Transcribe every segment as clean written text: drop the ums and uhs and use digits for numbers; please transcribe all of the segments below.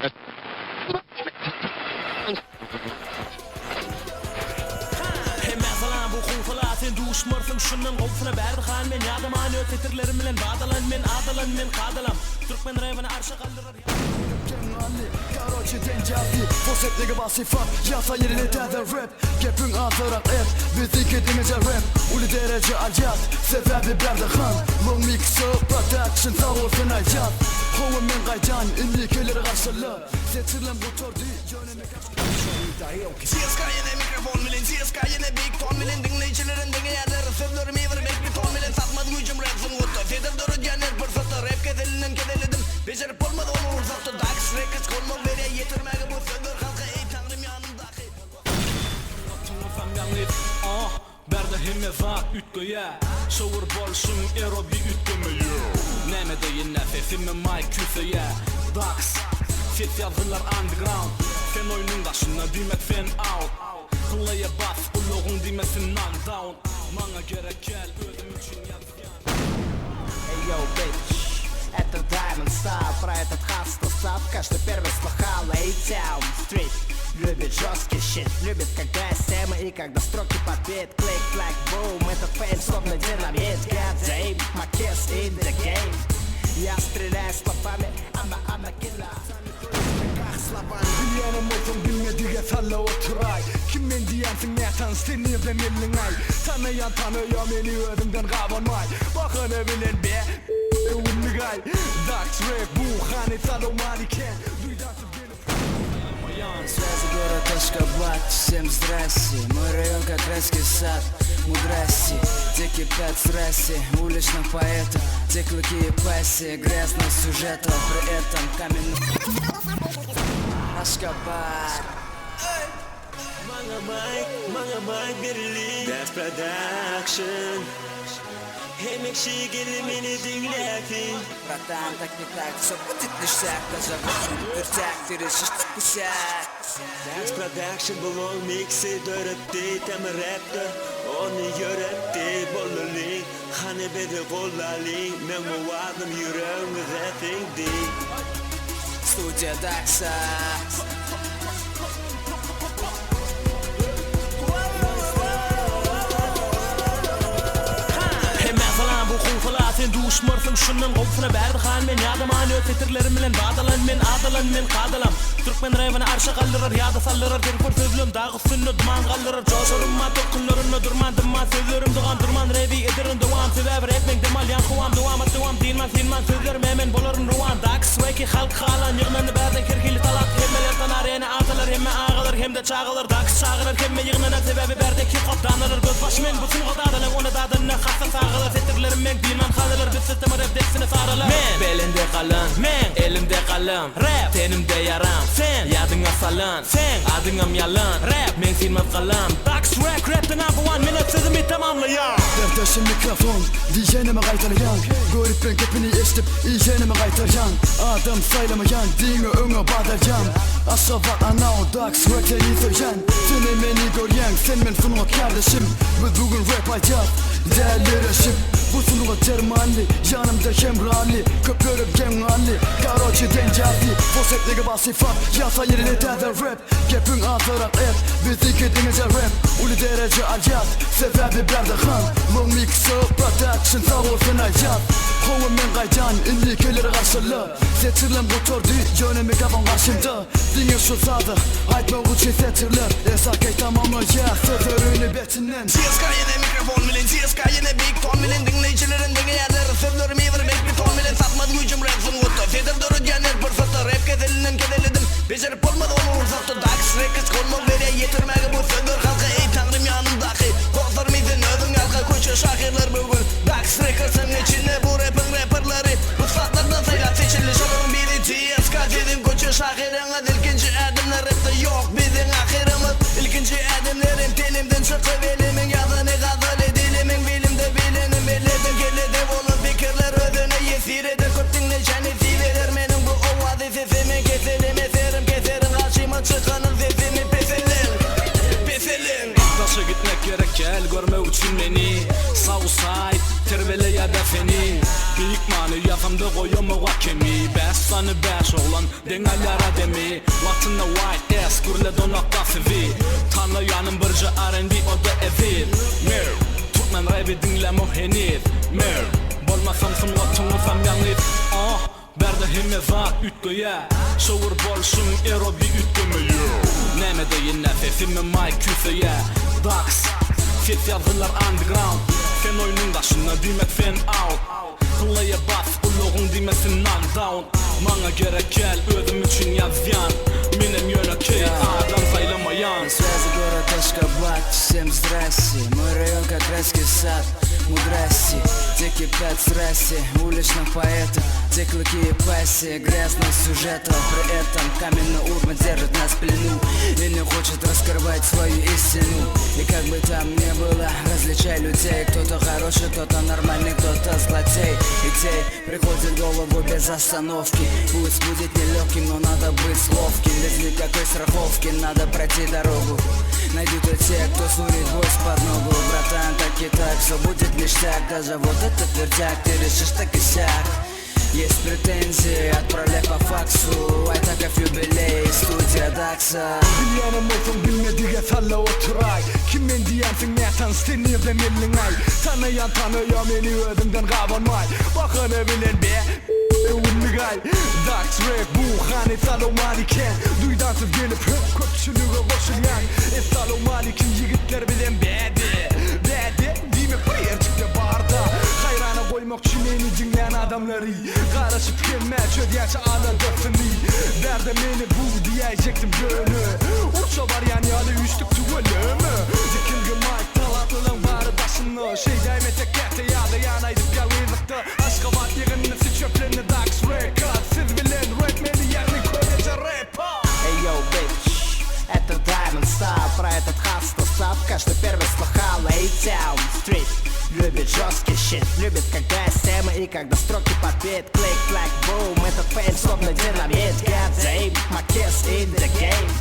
Sen duşmarsın şundan qovsuna bärdi xan men ýadamany ötetirlerim bilen badalan men adalan men qadalam Türkmen rayvana arşa qaldırar Короче, деньги, фосептеги басифат Yasa yerine täze rap Gepin atırak et Bizdeki denize rap Uli derece acat Sebebi berdi xan Long mix-up Production sağ olsun acat Kovun men qaycan İndikeleri qarşılı Setirlem bu tordi Yönemi CSK yine mikrofon milin CSK yine big ton milin Dinleyicilerin denge yerleri Sözlerim ivermek bir ton milin Satmadı gücüm rapsin guttu Fedir dörü diyenler fırsatı Rap kedelinden kedeledim Becerip olmadı onu uzattı Dax Records konmak veriye yetirmegi bu sözler Halka ey tanrım yanımdaki Tungusam yanlit Berde hemme zat ütgöye Şovur bolşun ero bir ütgömeye Neme deyin nefesime mic küseye Dax Fet yazılar underground Sen oyununda şuna demek fan out Kılaya bas uluğun demesin non down Mana gerek gel ödüm için yazgan Hey yo bitch, это Diamond Star. Про этот хаста ставка, что первый слыхал A-Town Street. Любит жесткий щит, любит когда стемы и когда строки под бит. Клик, клак, бум, этот фейм словно динамит. God damn, my kiss in the game. Я стреляю словами, I'm a killer. Bilyenim olsun bilmediğe salla oturay Kimmen diyensin netan seni de millin ay Tanıyan tanıyor beni özümden kabanmay Bakını bilen be Ünlügay Dax rap bu hani salomaniken Duydasın beni Связи город Ашхабад, всем здрасте. Мой район как райский сад, мудрости. Где кипят страсти уличных поэтов, где клыки и пассии, грязных сюжетов. При этом каменный Ашхабад. Mga mic birliği Dance Production Emekşi gelimini dinletin Братан, так не так, все будет ништяк. Даже вертяк, ты решишь пусяк. Dance Production bulun mixi dörütti Temi rapte onu yöretti Bolluling Hani bedi qollaling Men muvadım yüreğimi zethingdi Студия Дакса. Sen duşmarsın şundan qovsuna bärdi xan men ýadamany ötetirlerim bilen badalan men adalan men qadalam Türkmen rayvana arşa qaldırar ýada saldırar derpor sözlüm dağı üstünde duman qaldırar Joşurumma tokunlarımla durman dımman sözlerim doğan durman revi edirin devam Sebebi rapmen demal yan kuvam devam dinman sinman sözlerim hemen bolarım ruvan Dax Swayki halk halan yığnanı bärde kirkili talat Hemmelerden arayana atalar hemme ağalar hem de çağılar Dax çağırır hemme yığnana sebebi bärde ki qopdanılır göz baş men bütün qodadalar ona dadına hassa sağılar setirlerim men bilmem qaldılar biz sistemi rap deksini sarılar Men belinde qalın men elimde qalım Rap tenimde yaram sen yadına salın sen adıngam yalan Rap men silmez qalım Dax rap the number one minute sözümü tamamlayan Dertaşım mikrofon Dijenime qaytaryan Görüp ben kepini esitip ijenime qaytaryan Adam saylamayan dini öňe badaryan Aşavat anao Dax rap'te yitiryan Seni meni göryen sen men sunuğa kardeşim Biz bugün rap aycat değerli reşim Bu sunuğa Cermanli yanımda Hemrani Köpürüm Genganli Короче dencafi Fosetligi basifat Yasa yerine täze rap Gepin atırak et Bizdeki denize rap Uli derece acat Sebebi berdi xan Long mix-up Production sağ olsun acat Kovun men qaycan İndikeleri qarşılı Setirlem bu tordi Yönemi kaban qarşımda Dini şu sadık Aytma uçi setirler Esakay tamamlayacak Sözörünü betinden CSK yine mikrofon milin CSK yine big ton milin Dinleyicilerin denge yerleri Sözlerim ivermek bir ton milin Satmadı gücüm rapsin guttu Fedir dörü diyenler fırsatı Rap kedelinden kedeledim Becerip olmadı onu uzattı Dax Records konmak veriye yetirmegi bu sözler Halka ey tanrım yanımdaki Korklarım izin özün halka koşu şahirler bugün Dax Records'ın içinde bu rapin rapperleri Bu satlardan sayılan seçilmiş onun biri CSK dedim koşu şahirine İlkinci adımlar rapte yok bizim ahirimiz İlkinci adımlarım tenimden çıkıp elimin yazını gazal edilimin Bilimde bilinim elledim geledim olan fikirler ödüne yesir eder Kurt dinleyeceğini siveler benim bu ovazi sesimi keselim eserim keserim Karşıma çıkanın sesimi peselim Peselin Taşa gitmek gerek gel görme için beni Southside terbele ya da feni Büyük mani yakamda koyumu vakemi Beş sanı beş olan dengalara demi Vatında white ass gürle donakta sevi Tanıyanım birce R&B o da evir Mer Türkmen rapi dinleme henir Mer Bolmasam sun vatınlırsam yanır Berda hemme zat ütgöye Şovur bolşun ero bir ütgöme Neme deyin nefesimi mic küfeye Dax Fet yazılar underground Sen oyunun başına demek fan out Kılaya bas uluğun demesin non down Mana gerek gel özüm için yazyan Benim yöneke adam saylamayan Связи город Ашхабад, всем здрасте. Мой район как райский сад, мудрости. Те кипят в страсти уличных поэтов, те клыки и пассии грязных сюжетов. При этом каменный урбан держит нас в плену и не хочет раскрывать свою истину. И как бы там ни было, различай людей. Кто-то хороший, кто-то нормальный, кто-то злодей. Идей приходит в голову без остановки. Пусть будет нелегким, но надо быть ловким. Без никакой страховки надо пройти дорогу. Найдут и те, кто сунет гвоздь под ногу. Братан, так и так, все будет ништяк. Даже вот этот вертяк, ты решишь так и сяк. Есть претензии, отправляй по факсу. Айтаков юбилей, студия Дакса. Dünyanın olsun bilmediğe salla oturay. Kimmen diyensin ne tanısın nereden elin ay. Tanıyan tanıyor beni ödümden kabanmay. Bakını bilen be Unligay Dax rap bu hani Salo Malik'en Duydansız gelip köpçülüğe koşulyan Salo Malik'in yigitler bilen bedi Demek bir yercikte barda Hayrana koymak için beni dinleyen adamları Karışıp gelme çödiyece ağladasın Derdim beni bu diyecektim gönü Uça var yani alı üçlük tüvelimi Dikilgi mic talatlılığın barı başını Şey daime tek kete ya da yanaydık yalnızlıkta Aşkabat yığınını çöplerini Dax Records Siz bilin rapmeni yerini koyunca rap Эй, йоу, bitch, это Diamond Star. Про этот хастл став каждый первый слыхал. A-Town Street любит жесткий щит, любит когда стемы и когда строки под бит. Клик, клак, бум, этот фейм словно динамит. God damn, my kiss in the game.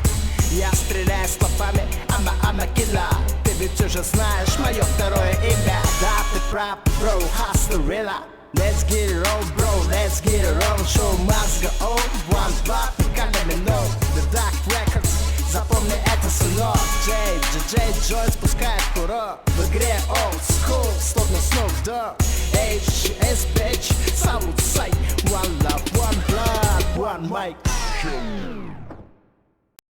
Я стреляю словами, I'm a killer. Ты ведь уже знаешь мое второе имя. Да, ты прав, bro, hustle real. Let's get it on, bro, let's get it on. Show must go on, one block, let me know. The Dark Records, запомни это, сынок. Джей Джой спускает курок. В игре old school, словно Snoop Dogg. HS, bitch, Southside. One love, one blood, one mic.